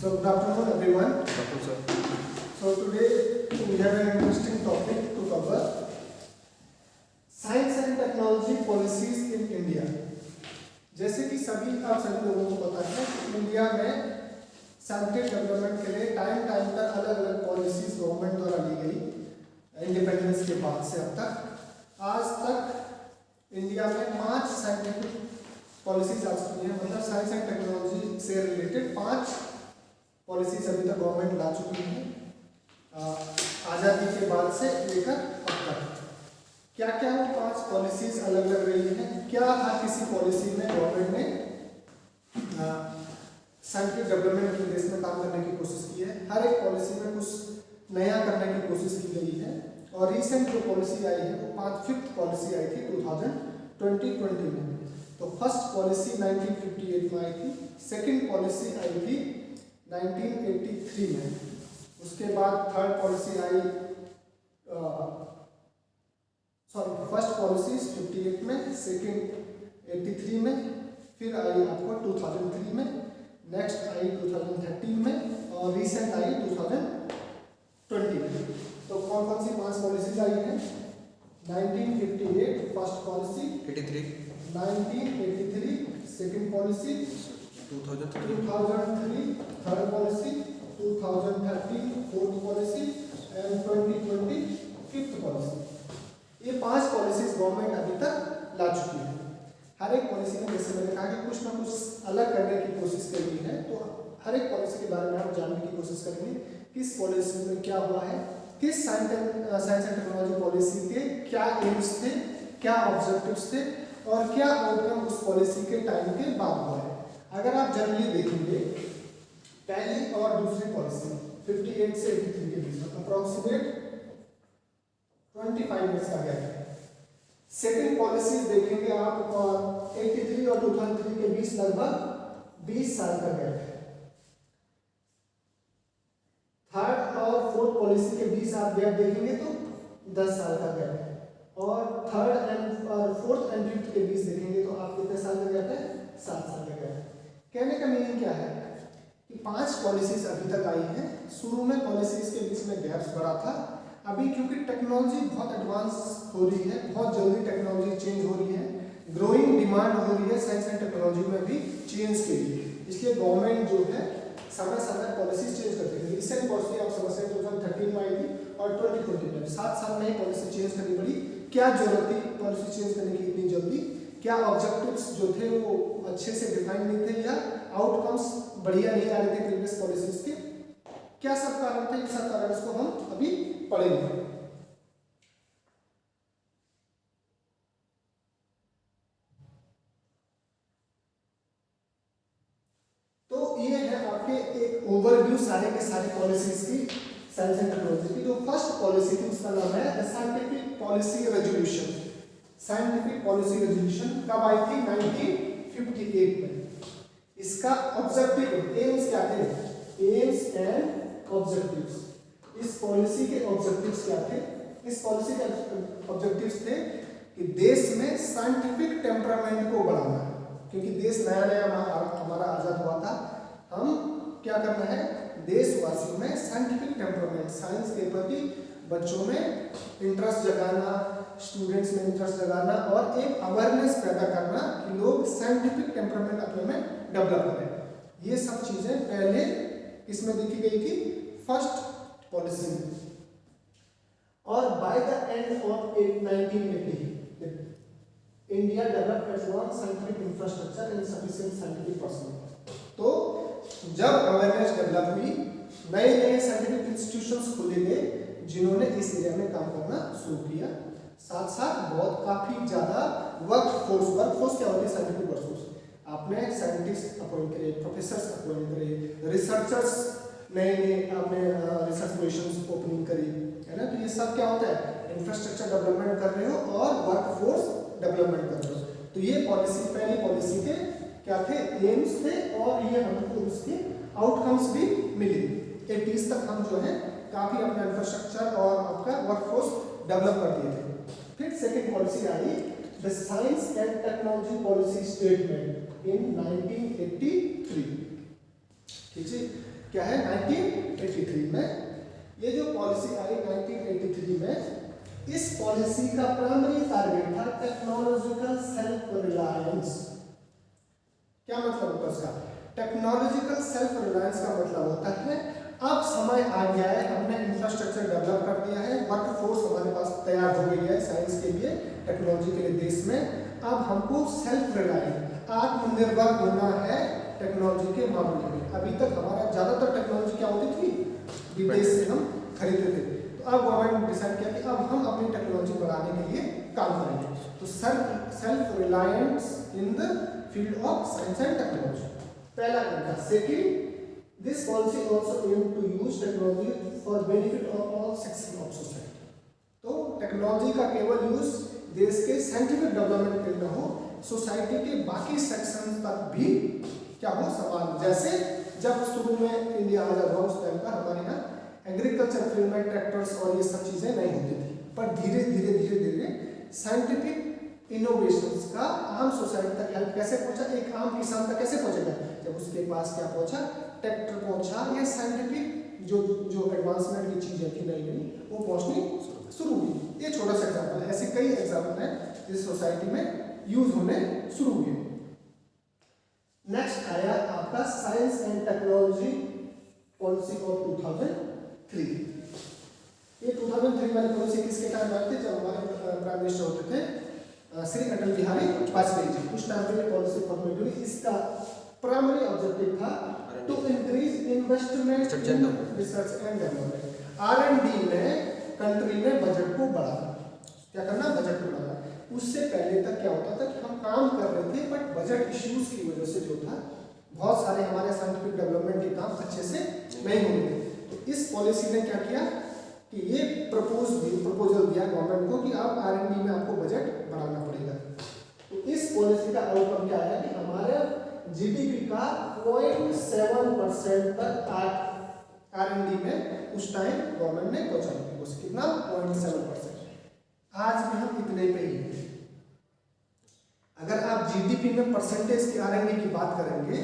So good afternoon everyone. Good afternoon, sir. So today we have an interesting topic to cover. Science and technology policies in India. जैसे कि आप सभी लोगों को पता है कि इंडिया में साइंटिफिक डेवलपमेंट के लिए टाइम पर अलग अलग पॉलिसीज गवर्नमेंट द्वारा ली गई इंडिपेंडेंस के बाद से अब तक। आज तक इंडिया में 5 साइंटिफिक पॉलिसीज आ चुकी हैं, मतलब साइंस एंड टेक्नोलॉजी से रिलेटेड 5 पॉलिसीज अभी तक गवर्नमेंट ला चुकी है आज़ादी के बाद से लेकर अब तक। क्या क्या वो 5 पॉलिसीज अलग अलग रही हैं, क्या हर किसी पॉलिसी में गवर्नमेंट ने साइंटिफिक डेवलपमेंट के देश में काम करने की कोशिश की है, हर एक पॉलिसी में कुछ नया करने की कोशिश की गई है। और रिसेंट जो पॉलिसी आई है वो 5th पॉलिसी आई थी 2020 में। तो फर्स्ट पॉलिसी 1958 में आई थी, सेकंड पॉलिसी आई थी 1983 में, उसके बाद थर्ड पॉलिसी आई फर्स्ट पॉलिसी 58 में, सेकंड 83 में, फिर आई आपको 2003 में, नेक्स्ट आई 2013 में और रिसेंट आई 2020 में। तो कौन कौन सी 5 पॉलिसीज आई हैं? 1958 first policy, 1983 second policy, 2003 third policy, 2013 fourth policy and 2020 fifth policy. ये 5 पॉलिसीज गवर्नमेंट अभी तक ला चुकी है। हर एक पॉलिसी में जैसे मैंने कहा कि कुछ ना कुछ अलग करने की कोशिश करी है, तो हर एक पॉलिसी के बारे में हम जानने की कोशिश करेंगे किस पॉलिसी में क्या हुआ है, किस साइंस एंड टेक्नोलॉजी पॉलिसी के क्या एम्स थे, क्या ऑब्जेक्टिव्स थे और क्या आउटकम उस पॉलिसी के टाइम के बाद हुआ है। अगर आप जनरली देखेंगे पहली और दूसरी पॉलिसी 58 से 83 के बीच में अप्रोक्सीमेट 25 इयर्स का गैप है। सेकंड पॉलिसी देखेंगे आप और 83 और 2003 के बीच लगभग 20 साल का गैप है। थर्ड और फोर्थ पॉलिसी के बीच आप गैप देखेंगे तो 10 साल का गैप है और third and fourth and fifth के बीच देखेंगे तो आप कितने साल का गैप है? 7 साल का गैप है। कहने का मीनिंग क्या है कि 5 पॉलिसीज अभी तक आई हैं। शुरू में पॉलिसीज के बीच में गैप्स बढ़ा था, अभी क्योंकि टेक्नोलॉजी बहुत एडवांस हो रही है, बहुत जल्दी टेक्नोलॉजी चेंज हो रही है, ग्रोइंग डिमांड हो रही है साइंस एंड टेक्नोलॉजी में भी चेंज के लिए, इसलिए गवर्नमेंट जो है समय समय पॉलिसी चेंज करती है। रिसेंट पॉलिसी आप समझ सकते हैं 2013 में आई थी और 2020 में 7 साल में ही पॉलिसी चेंज करनी पड़ी। क्या जरूरत थी पॉलिसी चेंज करने की इतनी जल्दी? क्या ऑब्जेक्टिव्स जो थे वो अच्छे से डिफाइन नहीं थे या आउटकम्स बढ़िया नहीं आ रहे थे प्रीवियस पॉलिसीज के? क्या सब कारण थे? इन सब कारण को हम अभी पढ़ेंगे। तो ये है आपके एक ओवरव्यू सारे के सारे पॉलिसीज की साइंस एंड टेक्नोलॉजी की। जो फर्स्ट पॉलिसी थी उसका नाम है the scientific policy resolution. Scientific policy resolution कब आई थी? 1958 में। इसका ऑब्जेक्टिव एम्स क्या थे? AIIMS and objectives. इस पॉलिसी के ऑब्जेक्टिव्स क्या थे? इस पॉलिसी के ऑब्जेक्टिव्स थे कि देश में साइंटिफिक टेम्परामेंट को बढ़ाना, क्योंकि देश नया नया हमारा आजाद हुआ था। हम क्या करना है? देशवासियों में साइंटिफिक टेम्परामेंट, साइंस के प्रति बच्चों में इंटरेस्ट जगाना, स्टूडेंट्स में इंटरेस्ट जगाना और एक अवेयरनेस पैदा करना कि लोग साइंटिफिक टेम्परामेंट अपने में डेवलप करें। ये सब चीजें पहले किसमें देखी गई थी? फर्स्ट पॉलिसी में। और by the end of 1980 India develop advance scientific infrastructure and sufficient scientific personal. तो जब अवेयरनेस डेवलप हुई, नए नए साइंटिफिक इंस्टीट्यूशंस खोले गए जिन्होंने इस एरिया में काम करना शुरू किया। साथ साथ बहुत काफी ज्यादा वर्कफोर्स क्या होती है? Scientific workforce. आपने साइंटिस्ट अपॉइंट करे, प्रोफेसर्स अपॉइंट करे, रिसर्चर्स नए नए आपने रिसर्च पोजीशंस ओपनिंग करी, है ना? तो ये सब क्या होता है? इंफ्रास्ट्रक्चर डेवलपमेंट कर रहे हो और वर्कफोर्स डेवलपमेंट कर रहे हो। तो ये पॉलिसी, पहली पॉलिसी के क्या थे? एम्स थे और ये हमको उसके आउटकम्स भी मिले। 80s तक हम जो है काफी अपना इंफ्रास्ट्रक्चर और आपका वर्कफोर्स डेवलप कर दिए थे। फिर second policy I the science and technology policy statement in 1983। ठीक है, क्या है 1983 में ये जो पॉलिसी आई 1983 में, इस पॉलिसी का प्राइमरी टारगेट था टेक्नोलॉजिकल सेल्फ रिलायंस। क्या मतलब होता है उसका? टेक्नोलॉजिकल सेल्फ रिलायंस का मतलब होता है अब समय आ गया है, हमने इंफ्रास्ट्रक्चर डेवलप कर दिया है, वर्क फोर्स हमारे पास तैयार हो गई है साइंस के लिए, टेक्नोलॉजी के लिए देश में। अब हमको सेल्फ रिलायंस आत्मनिर्भर होना है टेक्नोलॉजी के मामले में। अभी तक हमारा ज़्यादातर टेक्नोलॉजी क्या होती थी, विदेश से हम खरीदते थे। तो अब गवर्नमेंट ने डिसाइड किया कि अब हम अपनी टेक्नोलॉजी बढ़ाने के लिए काम करेंगे। तो self reliance in the field of science and technology, पहला था। Second, this policy also aim to use technology for benefit of all section of society. तो टेक्नोलॉजी का केवल यूज देश के साइंटिफिक डेवलपमेंट के लिए हो, सोसाइटी के बाकी सेक्शन तक भी क्या हो समान। जैसे जब शुरू में इंडिया आजाद हुआ उस टाइम पर हमारे यहाँ एग्रीकल्चर फील्ड में ट्रैक्टर्स और ये सब चीज़ें नहीं होती थी, पर धीरे धीरे साइंटिफिक इनोवेशंस का आम सोसाइटी तक हेल्प कैसे पहुंचा, एक आम किसान तक कैसे पहुंचेगा, जब उसके पास क्या पहुंचा, ट्रैक्टर पहुंचा, या साइंटिफिक जो एडवांसमेंट की चीज़ें थी नई नई वो पहुंचनी शुरू हुई। ये छोटा सा एग्जाम्पल है, ऐसे कई एग्जाम्पल हैं जिस सोसाइटी में यूज होने शुरू हुए। नेक्स्ट आया आपका science and technology policy of 2003। ये 2003 वाली पॉलिसी किसके टाइम आई थी, जब हमारे प्राइम मिनिस्टर होते थे श्री अटल बिहारी वाजपेयी जी, उस टाइम पे ये पॉलिसी फॉर्मेट हुई। इसका प्राइमरी ऑब्जेक्टिव था to increase investment in research and development. R&D में कंट्री में बजट को बढ़ाना, क्या करना, बजट को बढ़ाना। उससे पहले तक क्या होता था कि हम काम कर रहे थे, बट बजट इश्यूज की वजह से जो था बहुत सारे हमारे साइंटिफिक डेवलपमेंट के काम अच्छे से नहीं हो रहे थे। तो इस पॉलिसी ने क्या किया कि ये प्रपोजल दिया गवर्नमेंट को कि अब R&D में आपको बजट बढ़ाना पड़ेगा। तो इस पॉलिसी का आउटकम क्या है कि हमारे GDP का 0.7% तक R&D में उस टाइम गवर्नमेंट ने पहुंचा दिया। उस कितना 0.7%। आज भी हम इतने पे ही हैं। अगर आप GDP में परसेंटेज की R&D की बात करेंगे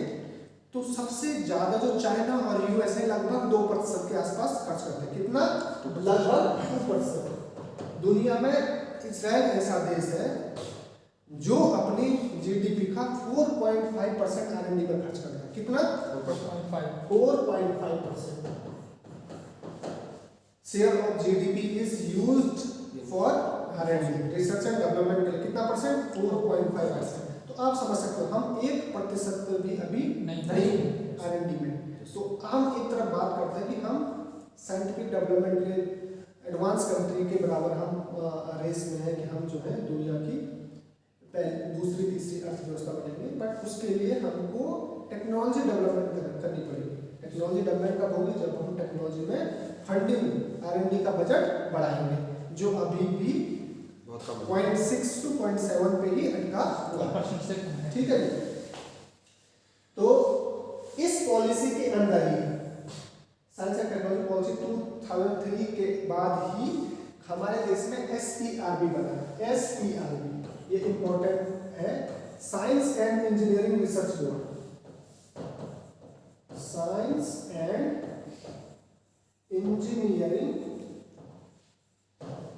तो सबसे ज्यादा जो चाइना और USA लगभग 2% के आसपास खर्च करते हैं। कितना, लगभग 2%। दुनिया में इजराइल ऐसा देश है जो अपनी GDP का 4.5% R&D पर खर्च करता है। कितना, 4.5%। Share of GDP is used for R&D, research and development के लिए कितना परसेंट, 4.5%। तो आप समझ सकते हो हम 1% भी अभी नहीं R&D में। तो हम एक तरफ बात करते हैं कि हम साइंटिफिक डेवलपमेंट के एडवांस कंट्री के बराबर हम रेस में है कि हम जो है दुनिया की दूसरी तीसरी अर्थव्यवस्था बनेंगे, बट उसके लिए हमको टेक्नोलॉजी डेवलपमेंट करनी पड़ेगी। टेक्नोलॉजी डेवलपमेंट कब होगी, जब हम टेक्नोलॉजी में फंडिंग R&D का बजट बढ़ाएंगे, जो अभी भी 0.6 to 0.7 पे ही अटका हुआ। ठीक है। तो इस पॉलिसी के अंदर ही साइंस एंड टेक्नोलॉजी पॉलिसी 2003 के बाद ही हमारे देश में SERB बना। SERB ये इंपॉर्टेंट है, science and engineering research board. Science and engineering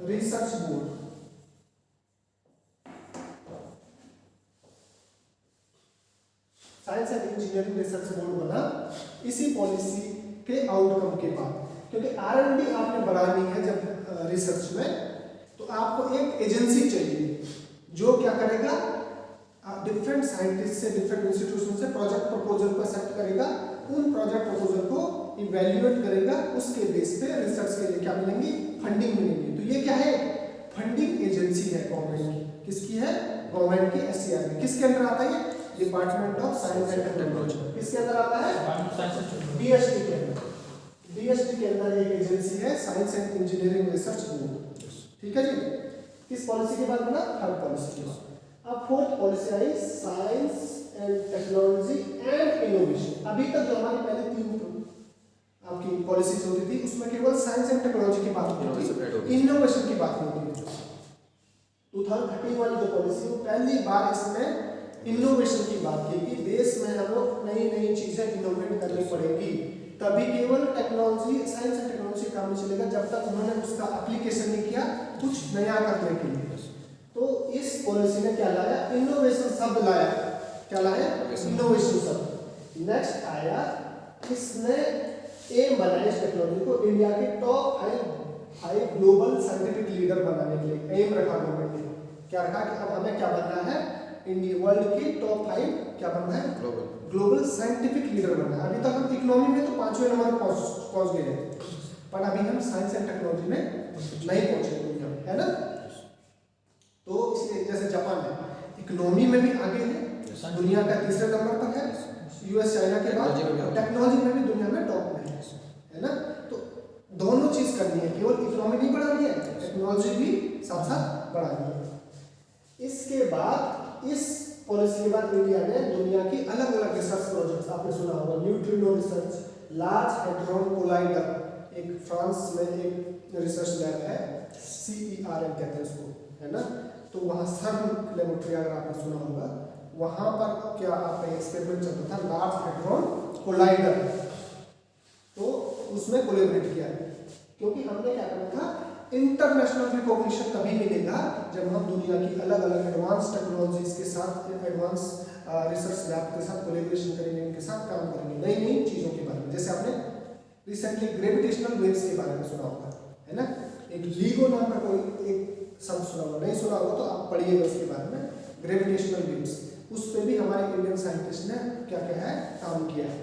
research board. Science and engineering research board बना इसी पॉलिसी के आउटकम के बाद, क्योंकि R&D आपने बढ़ानी है जब रिसर्च में, तो आपको एक एजेंसी चाहिए जो क्या करेगा, डिफरेंट साइंटिस्ट से, डिफरेंट इंस्टीट्यूशन से प्रोजेक्ट प्रपोजल को एक्सेप्ट करेगा, उन प्रोजेक्ट प्रपोजल को इवैल्यूएट करेगा, उसके बेस पे रिसर्च के लिए क्या मिलेंगी, फंडिंग मिलेंगी। तो ये क्या है, फंडिंग एजेंसी है गवर्नमेंट की। किसकी है, गवर्नमेंट की SERB। किसके अंदर आता है, department of science and technology. किसके अंदर आता है, DST के अंदर। DST के अंदर एक एजेंसी है science and engineering research board. ठीक है जी। किस पॉलिसी के बाद बना, थर्ड पॉलिसी के बाद। अब fourth policy I science and technology and innovation. अभी तक जो हमारी पहले 3 आपकी पॉलिसीज होती थी उसमें केवल साइंस एंड टेक्नोलॉजी की बात होती थी, इनोवेशन की बात नहीं होती थी। 2013 वाली जो पॉलिसी वो पहली बार इसमें इनोवेशन की बात की कि देश में हमें नई नई चीजें इनोवेट करनी पड़ेगी, तभी केवल टेक्नोलॉजी, साइंस एंड टेक्नोलॉजी काम नहीं चलेगा जब तक उन्होंने उसका एप्लीकेशन नहीं किया कुछ नया करने के लिए। तो इस पॉलिसी ने क्या लाया, इनोवेशन शब्द लाया। क्या लाया, इनोवेशन शब्द। नेक्स्ट आया, इसने एम बनाया इस टेक्नोलॉजी को इंडिया के टॉप 5 ग्लोबल साइंटिफिक लीडर बनाने के लिए एम रखा गवर्नमेंट ने। क्या रखा कि अब हमें क्या बनना है, इंडिया वर्ल्ड की टॉप 5 क्या बनना है, ग्लोबल साइंटिफिक लीडर बनना है। अभी तक हम इकोनॉमी में तो 5वें नंबर पर पहुंच गए हैं, पर अभी हम साइंस एंड टेक्नोलॉजी में नहीं पहुंचे दुनिया में, है ना। तो इसलिए जैसे जापान है इकोनॉमी में भी आगे है, दुनिया का तीसरे नंबर पर है यूएस चाइना के बाद, टेक्नोलॉजी में भी दुनिया में टॉप में है ना। तो दोनों चीज करनी है, केवल इकोनॉमी नहीं बढ़ानी है, टेक्नोलॉजी भी साथ साथ बढ़ानी है। इसके बाद इस पॉलिसी के बाद इंडिया ने दुनिया की अलग अलग रिसर्च प्रोजेक्ट्स, आपने सुना होगा neutrino research, large hadron collider, एक फ्रांस में एक रिसर्च लैब है, CERN कहते हैं उसको, है ना। तो वहाँ सर्न लेबोरेटरी अगर आपने सुना होगा, वहाँ पर क्या आपने एक्सपेरिमेंट चलता था लार्ज हेड्रोन कोलाइडर, तो उसमें कोलैबोरेट किया है। क्योंकि हमने क्या करना था, इंटरनेशनल रिकॉग्निशन तभी मिलेगा जब हम दुनिया की अलग अलग एडवांस टेक्नोलॉजीज के साथ, एडवांस रिसर्च लैब के साथ कोलैबोरेशन करेंगे, इनके साथ काम करेंगे नई नई चीज़ों के बारे में। जैसे आपने रिसेंटली ग्रेविटेशनल वेव्स के बारे में सुना होगा, है ना। एक LIGO नाम का कोई एक शब्द सुना होगा, नहीं सुना होगा तो आप पढ़िएगा उसके बारे में, ग्रेविटेशनल वेव्स। उस पर भी हमारे इंडियन साइंटिस्ट ने क्या क्या है काम किया है,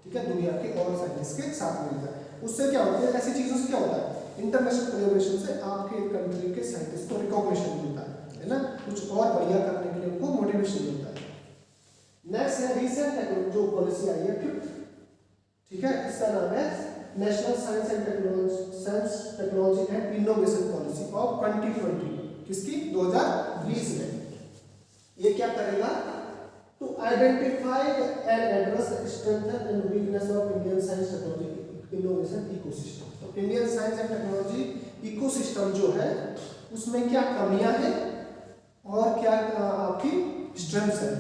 ठीक है, दुनिया के और साइंटिस्ट के साथ मिलकर। उससे क्या होता है, ऐसी चीज़ों से क्या होता है, इंटरनेशनल कोलैबोरेशन से आपके कंट्री के साइंटिस्ट को रिकॉग्निशन मिलता है ना, कुछ और बढ़िया करने के लिए उनको मोटिवेशन मिलता है। नेक्स्ट है रिसेंट जो पॉलिसी आई है 5th, ठीक है, इसका नाम है national science and technology and innovation policy of 2020, किसकी, 2020 में। ये क्या करेगा, to identify and address strength and weakness of Indian science technology innovation ecosystem. तो Indian science and technology ecosystem जो है उसमें क्या कमियां हैं और क्या आपकी स्ट्रेंथ्स है,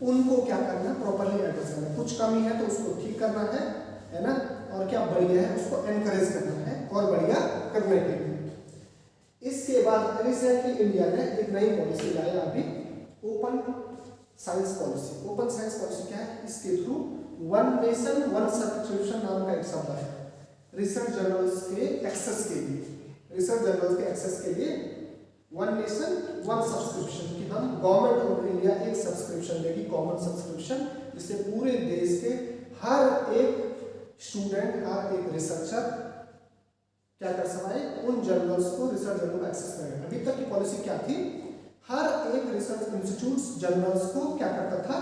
उनको क्या करना है, प्रॉपर्ली एड्रेस करना है। कुछ कमी है तो उसको ठीक करना है ना, और क्या बढ़िया है उसको एनकरेज करना है और बढ़िया करने के लिए। इसके बाद रिसेंटली इंडिया ने एक नई पॉलिसी लाया अभी, open science policy. Open science policy क्या है, इसके through one nation one subscription नाम का एक शब्द है, रिसर्च जर्नल्स के एक्सेस के लिए, रिसर्च जर्नल्स के एक्सेस के लिए वन नेशन वन सब्सक्रिप्शन, कि हम गवर्नमेंट ऑफ इंडिया एक सब्सक्रिप्शन देगी, कॉमन सब्सक्रिप्शन, जिससे पूरे देश के हर एक स्टूडेंट, हर एक रिसर्चर क्या कर सके, उन जर्नल्स को, रिसर्च जर्नल को एक्सेस करें। अभी तक की पॉलिसी क्या थी, हर एक रिसर्च इंस्टीट्यूट जर्नल्स को क्या करता था,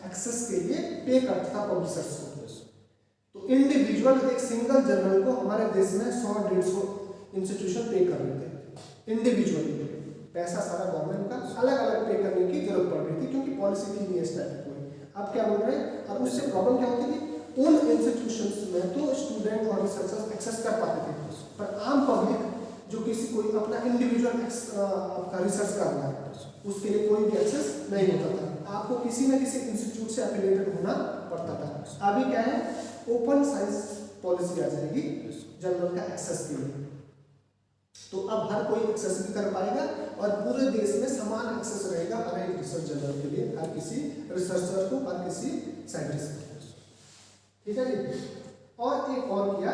एक्सेस के लिए पे करता था पब्लिशर्स को। तो इंडिविजुअल एक सिंगल जर्नल को हमारे देश में 100-150 इंस्टीट्यूशन पे कर रहे थे इंडिविजुअली, पैसा सारा गवर्नमेंट का अलग अलग पे करने की जरूरत पड़ रही थी, क्योंकि पॉलिसी थी नहीं स्टैटिक कोई। अब क्या बोल रहे हैं, और उससे प्रॉब्लम क्या होती थी, उन इंस्टीट्यूशंस में तो स्टूडेंट और रिसर्चर्स एक्सेस कर पाते थे, पर आम पब्लिक जो किसी कोई अपना इंडिविजुअल आपका रिसर्च कर रहा है, उसके लिए कोई भी एक्सेस नहीं होता था, आपको किसी न किसी इंस्टीट्यूट से एफिलिएटेड होना पड़ता था। अभी क्या है, ओपन साइंस पॉलिसी आ जाएगी जर्नल का एक्सेस के लिए, तो अब हर कोई एक्सेस भी कर पाएगा और पूरे देश में समान एक्सेस रहेगा हर एक रिसर्च जर्नल के लिए, हर किसी रिसर्चर को, हर किसी साइंटिस्ट को, ठीक है जी। और एक और किया,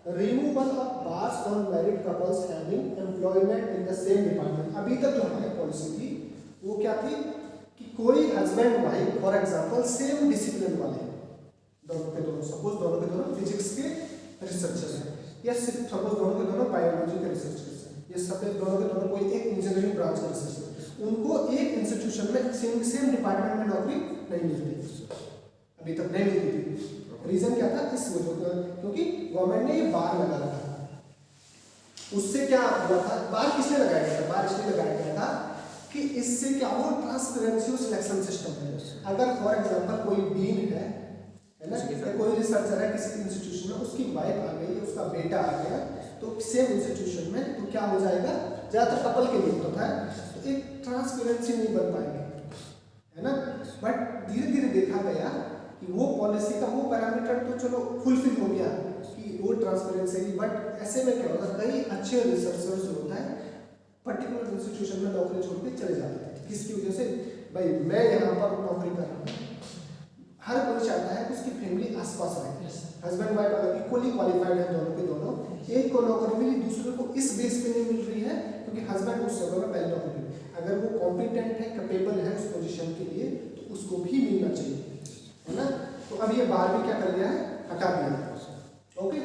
removal of bars on married couples having employment in the same department. अभी तक जो हमारी पॉलिसी थी वो क्या थी कि कोई husband wife for example same discipline वाले, दोनों के दोनों, सपोज दोनों के दोनों फिजिक्स के रिसर्चर हैं, या सपोज दोनों के दोनों बायोलॉजी के रिसर्चर्स हैं, या सपोज दोनों के दोनों कोई एक इंजीनियरिंग ब्रांच का रिसर्चर, उनको एक इंस्टीट्यूशन में सेम डिपार्टमेंट में नौकरी नहीं मिलती, अभी तक नहीं मिलती थी। रीजन क्या था, इस वजह क्योंकि गवर्नमेंट ने ये बार लगा रखा था। उससे क्या हुआ था, बार किसने लगाया गया था, बार इसलिए लगाया गया था कि इससे क्या हो, ट्रांसपेरेंसी सिलेक्शन सिस्टम है। अगर फॉर एग्जांपल कोई डीन है ना, कोई रिसर्चर है किसी इंस्टीट्यूशन में, उसकी वाइफ आ गई, उसका बेटा आ गया, तो सेम इंस्टीट्यूशन में तो क्या हो जाएगा, ज्यादातर कपल के लिए होता है, तो एक ट्रांसपेरेंसी नहीं बन पाएगी, है ना। बट धीरे धीरे देखा गया कि वो पॉलिसी का वो पैरामीटर तो चलो फुलफिल हो गया कि वो ट्रांसपेरेंसी, बट ऐसे में क्या होता है, कई अच्छे रिसर्चर्स जो होता है पर्टिकुलर इंस्टीट्यूशन में नौकरी छोड़ के चले जाते हैं। किसकी वजह से? भाई मैं यहाँ पर नौकरी कर रहा हूँ, हर कोई चाहता है कि उसकी फैमिली आसपास रहे, हस्बैंड वाइफ अगर इक्वली क्वालिफाइड है दोनों के दोनों, एक को नौकरी मिली दूसरे को इस बेस पे नहीं मिल रही है क्योंकि हस्बैंड उस जगह में पहले नौकरी मिली, अगर वो कॉम्पिटेंट है, कैपेबल है उस पोजीशन के लिए तो उसको भी मिलना चाहिए, है ना। तो अब ये बार भी क्या कर दिया है, हटा दिया है, ओके।